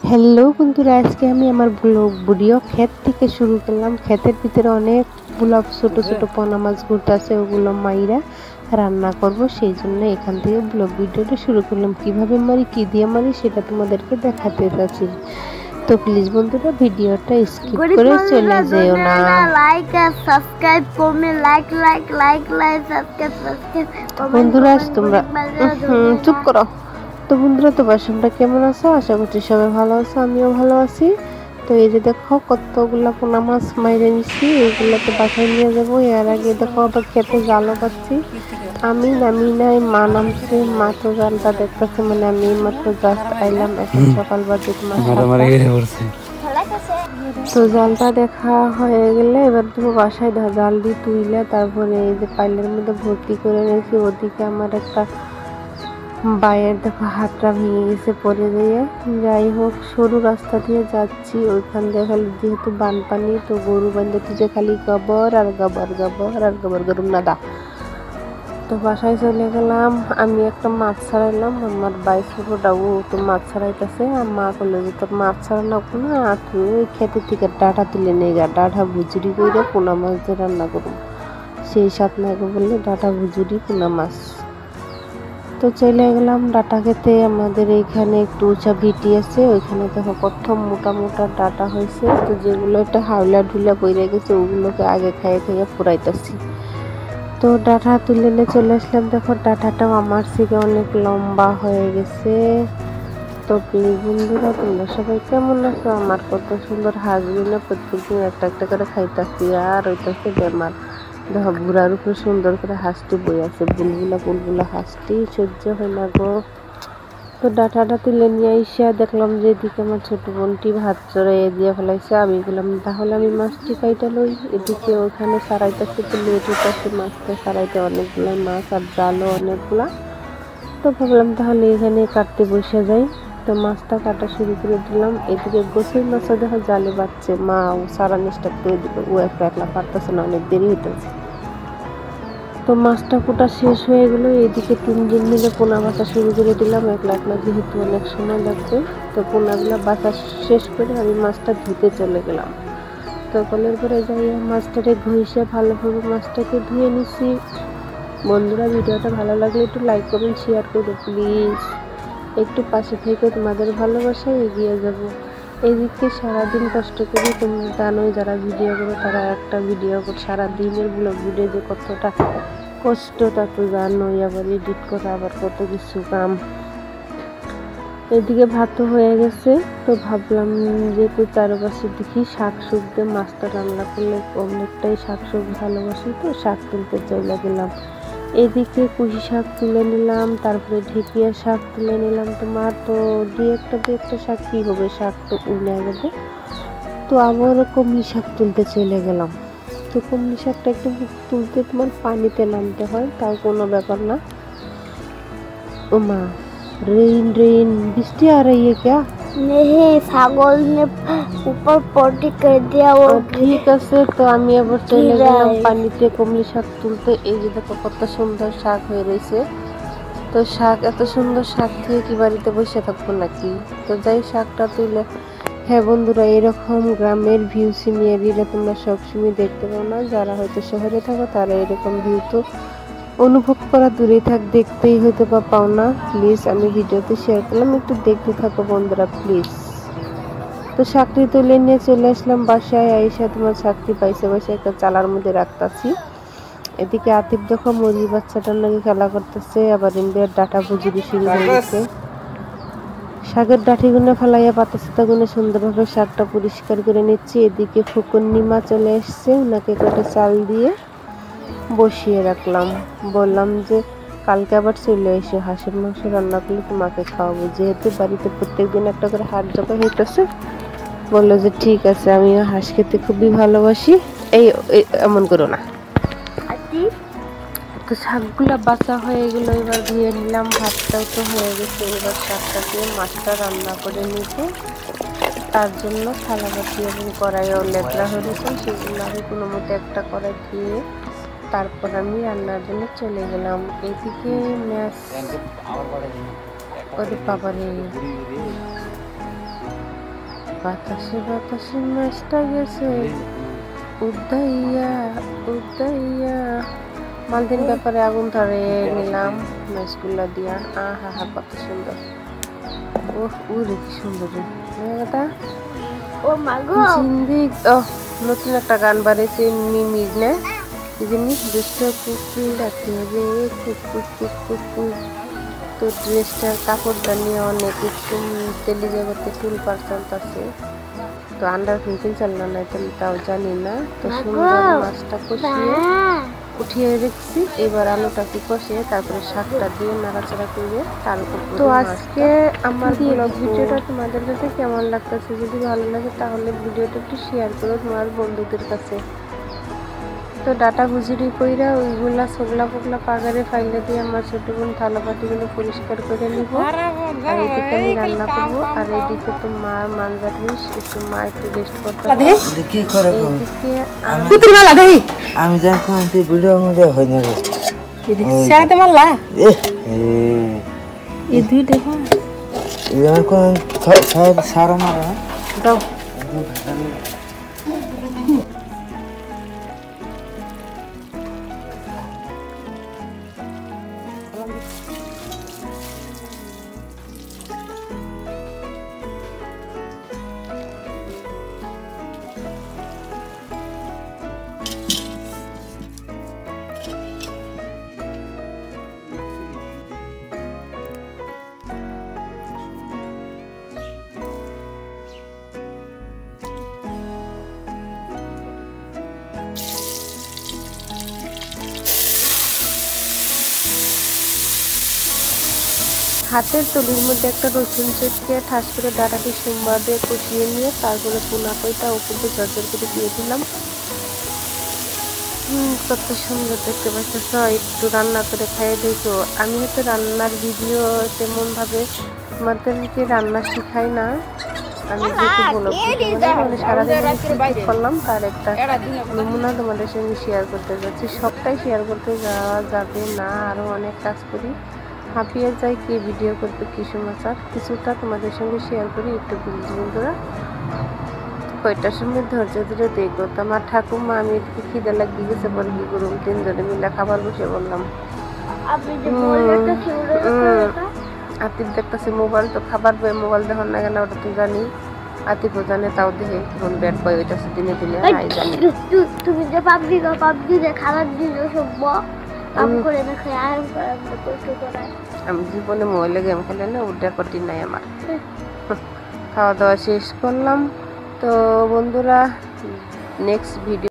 Hello বন্ধুরা, আজকে আমি আমার ব্লগ ভিডিও ক্ষেত থেকে শুরু করলাম। ক্ষেতের ভিতরে অনেকগুলো ছোট ছোট পোনা মাছ ঘুরতেছে, ওগুলো মাইরা রান্না করব, সেই জন্য এখান থেকে ব্লগ ভিডিওটা শুরু করলাম। কিভাবে মারি, কি দিয়ে মারি সেটা তোমাদেরকে দেখাতে যাচ্ছি। তো প্লিজ বন্ধুরা ভিডিওটা স্কিপ করে চলে যেও না। লাইক আর সাবস্ক্রাইব করবে, like like like like subscribe subscribe. বন্ধুরা তোমরা চুপ করো। তো বন্ধুরা তোমার সবাই কেমন আছো? আশা করছি সবাই ভালো আছো, আমিও ভালো আছি। তো এই যে দেখো কতগুলা পোনা মাছ মাইরে নিচ্ছি, এইগুলোকে বাসায় নিয়ে যাবো। এর আগে দেখো আবার খেতে জালও পাচ্ছি। আমি নামি নাই, মা নামছে। মা তো জালটা দেখতেছে, মানে আমি মাত্র জাস্ট আইলাম, এখন সকাল বাজে তোমার। তো জালটা দেখা হয়ে গেলে এবার তুমি বাসায় জাল দিয়ে তুইলে তারপরে এই যে পাইলের মধ্যে ভর্তি করে নিয়েছি। ওদিকে আমার একটা বাইরের দেখো হাতটা ভেঙে গেছে পড়ে দিয়ে। যাই হোক, সরু রাস্তা দিয়ে যাচ্ছি, ওইখান দিয়ে খালি যেহেতু বানপানি, তো গরু বান্ধে যে খালি গোবর আর গোবর গোবর আর গোবর গরুম নাদা। তো বাসায় চলে গেলাম। আমি একটা মাছ ছাড়াইলাম, আমার বাই ছোটটাও তো মাছ ছাড়াইতেছে। আর মা করলো যে তোর মাছ ছাড়ানো না, তুই ওই খেতের থেকে ডাটা তুলে নিয়ে গা, ডাটা ভুজুরি করে পোনা মাছ দিয়ে রান্না করুন। সেই সাত নাগে বললে ডাটা ভুজুরি পোনা মাছ। তো চলে গেলাম ডাটা খেতে। আমাদের এইখানে একটু উঁচা ভিটি আছে, ওইখানে দেখো কত মোটা মোটা ডাটা হয়েছে। তো যেগুলো একটা হাওলা ঢুলা পড়ে গেছে, ওগুলোকে আগে খাইয়ে খাইয়ে ফুরাইতেছি। তো ডাটা তুলে নিয়ে চলে আসলাম। দেখো ডাটাটাও আমার থেকে অনেক লম্বা হয়ে গেছে। তো প্লিজ বন্ধুরা তোমরা সবাই কেমন আছো? আমার কত সুন্দর হাঁসগুলো প্রত্যেকদিন একটা একটা করে খাইতেছি, আর ওইটাছে বেমার। দেখো বুড়ার উপরে সুন্দর করে হাঁসটি বই আছে, বুলবুলা হাঁসটি সহ্য হয় না গো। তো ডাটাটা তুলে নিয়ে এসে দেখলাম যে এদিকে আমার ছোট বোনটি ভাত চড়াই দিয়ে ফেলাইছে। আমি বললাম তাহলে আমি মাছটি কাইটা লই। এদিকে ওখানে সারাইতেছে, তো লেট হইতেছে মাছটা সারাইতে, অনেকগুলো মাছ আর জালও অনেকগুলা। তো ভাবলাম তাহলে এখানে কাটতে বসে যাই। তো মাছটা কাটা শুরু করে দিলাম। এদিকে গোসের মাছও দেখা জালে বাচ্ছে, মা ও সারা নিষ্ঠা করে দিল, ও একলা পারতেছে না, অনেক দেরি হইতেছে। তো মাছটা কোটা শেষ হয়ে গেল। এইদিকে তিনজন মিলে পোনা বাছা শুরু করে দিলাম, একলা একলা যেহেতু অনেক সময় লাগবে। তো পোনাগুলা বাছা শেষ করে আমি মাছটা ধুতে চলে গেলাম। তো কলের পরে যাই মাছটাকে ঘষে ভালোভাবে মাছটাকে ধুয়ে নিছি। বন্ধুরা ভিডিওটা ভালো লাগলে একটু লাইক করবেন, শেয়ার করবেন প্লিজ। একটু পাশে থেকে তোমাদের ভালোবাসায় এগিয়ে যাব। এদিকে সারাদিন কষ্ট করি, তোমরা জানোই যারা ভিডিও করো তারা একটা ভিডিও করে সারাদিনের ব্লগ ভিডিও যে কতটা কষ্টটা তো জানোই, আবার এডিট করা, আবার কত কিছু কাম। এদিকে ভাতও হয়ে গেছে। তো ভাবলাম যে একটু চারপাশে দেখি শাক শুক দিয়ে মাছটা রান্না করলে, অনেকটাই শাক শুক ভালোবাসি, তো শাক তুলতে চলে গেলাম। এদিকে কুশি শাক তুলে নিলাম, তারপরে ঢেকিয়া শাক তুলে নিলাম। তোমার তো দুই একটা শাক কী হবে, শাক তো উড়ে যাবে। তো আবারও কমলি শাক তুলতে চলে গেলাম। তো কমলি শাকটা একটু তুলতে তোমার পানিতে নামতে হয়, তাও কোনো ব্যাপার না। ও মা, रेन बृष्टि आ रही है क्या? नहीं, ছাগল ने ऊपर पॉटी कर दिया वो। ঠিক আছে, তো আমি আবার চলে গেলাম পানিতে কমলি শাক তুলতে। এই যে দেখো কত সুন্দর শাক হয়ে রয়েছে। তো শাক, এত সুন্দর শাক দিয়ে কি বাড়িতে বসে থাকবো নাকি? তো যাই শাকটা তুলে। হ্যাঁ বন্ধুরা, এরকম গ্রামের ভিউ সিনারিটা তোমরা সবসময় দেখতে পাও না। যারা হয়তো শহরে থাকো তারা এরকম ভিউ তো অনুভব করা দূরেই থাক, দেখতেই হয়তো বা পাও না। প্লিজ আমি ভিডিওতে শেয়ার করলাম, একটু দেখতে থাকো বন্ধুরা প্লিজ। তো চাকরি তুলে নিয়ে চলে আসলাম বাসায়। আইসা তোমার চাকরি পাইছে বসে একটা চালার মধ্যে রাখতেছি। এদিকে আতিফ দেখো মুরগি বাচ্চাটার নাকি খেলা করতেছে, আবার ইন্ডিয়ার ডাটা ভুজুরি শুরু হয়ে গেছে। শাকের ডাঁটিগুলো ফেলাইয়া পাতা সাতাগুলো সুন্দরভাবে শাকটা পরিষ্কার করে নিচ্ছি। এদিকে ফুকন্নিমা চলে এসছে, ওনাকে কটা চাল দিয়ে বসিয়ে রাখলাম। বললাম যে কালকে আবার চলে এসে হাঁসের মাংস রান্না করলে তোমাকে খাওয়াবো, যেহেতু বাড়িতে প্রত্যেকদিন একটা করে হাট জবা হইতেছে। বললো যে ঠিক আছে, আমিও হাঁস খেতে খুবই ভালোবাসি। এই এমন করো না। তো শাকগুলা বাছা হয়ে গেল, এবার ধুয়ে নিলাম। ভাতটাও তো হয়ে গেছে, এবার শাকটা দিয়ে মাছটা রান্না করে নিতে। তার জন্য থালা বাটি এবং কড়াইও লেবড়া হয়েছে, সেগুলো আমি কোনো মতো একটা কড়াই দিয়ে তারপর আমি রান্নার জন্য চলে গেলাম। এদিকে ম্যাচ ওরে বাবারে, বাতাসে বাতাসে মাছটা গেছে উদ্দাইয়া উদ্দাইয়া। মালদিন ব্যাপারে আগুন ধরে নিলাম মাছগুলা দিয়া। আহা হা কত সুন্দর। ওহ উরে কি সুন্দর রে এটা। ও মাগো জিন্দিগ নতুন একটা গান বাড়িয়েছে মিমির না জিনিস দুষ্ট কুকুর ডাকতে হবে কুকুর কুকুর কুকুর। তো ড্রেসটার কাপড়টা নিয়ে অনেক একটু তেলি জগতে ফুল পার্সেন্ট আছে। তো আন্ডার ফিটিং চালনা নাই তাও জানি না। তো সুন্দর মাছটা কষিয়ে উঠিয়ে রেখেছি। এবার আলুটাকে কষিয়ে তারপরে শাকটা দিয়ে নাড়াচাড়া করবে তার উপর। তো আজকে আমার ব্লগ ভিডিওটা তোমাদের কাছে কেমন লাগতেছে, যদি ভালো লাগে তাহলে ভিডিওটা একটু শেয়ার করো তোমার বন্ধুদের কাছে। তো ডাটা গুজরি কইরা ওইগুলা সোগলা পোগলা পাগারে ফাইলে দিয়ে আমার ছোট বোন থালা বাটিগুলো পরিষ্কার করে নিব। আর এদিকে আমি রান্না করবো। আর এদিকে তো মা মানজার রিস একটু মা একটু রেস্ট করতে হবে। আমি দেখো ভিডিও মধ্যে হয় না সারাতে মারলা এই দুই দেখো এখন সারা মারা দাও। হাতের তলির মধ্যে একটা রসুন চেটকে ঠাস করে ডাটাটি সোমবার দিয়ে কষিয়ে নিয়ে তারপরে পোনা কইটা উপর দিয়ে ঝরঝর করে দিয়ে দিলাম। কত সুন্দর দেখতে পাচ্ছ। একটু রান্না করে খাইয়ে দেখো। আমি হয়তো রান্নার ভিডিও তেমন ভাবে তোমাদেরকে রান্না শিখাই না। আমি যেহেতু বলো মানে সারাদিন করলাম তার একটা নমুনা তোমাদের সঙ্গে শেয়ার করতে যাচ্ছি। সবটাই শেয়ার করতে যাওয়া যাবে না, আরও অনেক কাজ করি, হাঁপিয়ে যাই কি ভিডিও করতে কি সমাচার। কিছুটা তোমাদের সঙ্গে শেয়ার করি একটু বন্ধুরা। কয়টার সময় ধৈর্য ধরে দেখবো। তো আমার ঠাকুমা আমি এদিকে খিদে লাগিয়ে গেছে পরে কি করুম, তিনজনে মিলে খাবার বসে বললাম। আতিফ দেখতেছে মোবাইল, তো খাবার বই মোবাইল দেখুন না কেন ওটা তো জানি। আতিফও জানে তাও দেখে কোন ব্যাট বয় ওইটাছে দিনে দিনে জানি। তুমি যে পাবজি যে খাবার দিলো সব কাম করে না খাই আরাম করে। আমি জীবনে মোবাইলে গেম খেলে না ওটা কঠিন নাই আমার। খাওয়া দাওয়া শেষ করলাম। তো বন্ধুরা নেক্সট ভিডিও